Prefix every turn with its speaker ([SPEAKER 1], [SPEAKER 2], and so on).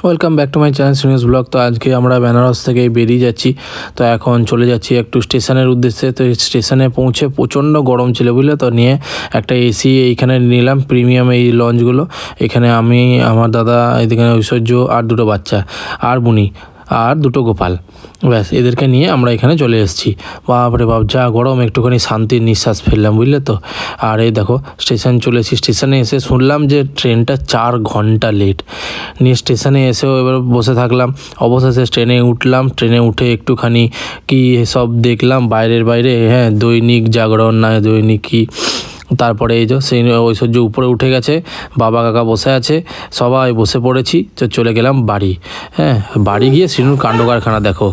[SPEAKER 1] Welcome back to my channel Srinivas blog. তো আজকে আমরা বেনারস থেকে বেরিয়ে যাচ্ছি। তো এখন চলে যাচ্ছি একটু স্টেশনের উদ্দেশ্যে। তো স্টেশনে পৌঁছে প্রচণ্ড গরম ছিল বুঝলে, তো নিয়ে একটা এসি এইখানে নিলাম, প্রিমিয়াম এই লঞ্চগুলো। এখানে আমি, আমার দাদা, এদিকে ঐশ্বর্য আর দুটো বাচ্চা আর বুনি আর দুটো গোপাল, ব্যাস এদেরকে নিয়ে আমরা এখানে চলে এসেছি। বাপরে বাপ যা গরম, একটুখানি শান্তির নিঃশ্বাস ফেললাম বুঝলে তো। আর এই দেখো স্টেশন চলে এসেছি। স্টেশনে এসে শুনলাম যে ট্রেনটা 4 ঘন্টা লেট। নিয়ে স্টেশনে এসেও এবার বসে থাকলাম। অবশেষে ট্রেনে উঠলাম। ট্রেনে উঠে একটুখানি কি সব দেখলাম বাইরে, হ্যাঁ, দৈনিক জাগরণ না দৈনিক কি, তারপরে এই যে সেই ঐশ্বর্য উপরে উঠে গেছে, বাবা কাকা বসে আছে, সবাই বসে পড়েছি। তো চলে গেলাম বাড়ি। হ্যাঁ, বাড়ি গিয়ে শ্রীনুর কাণ্ড কারখানা দেখো।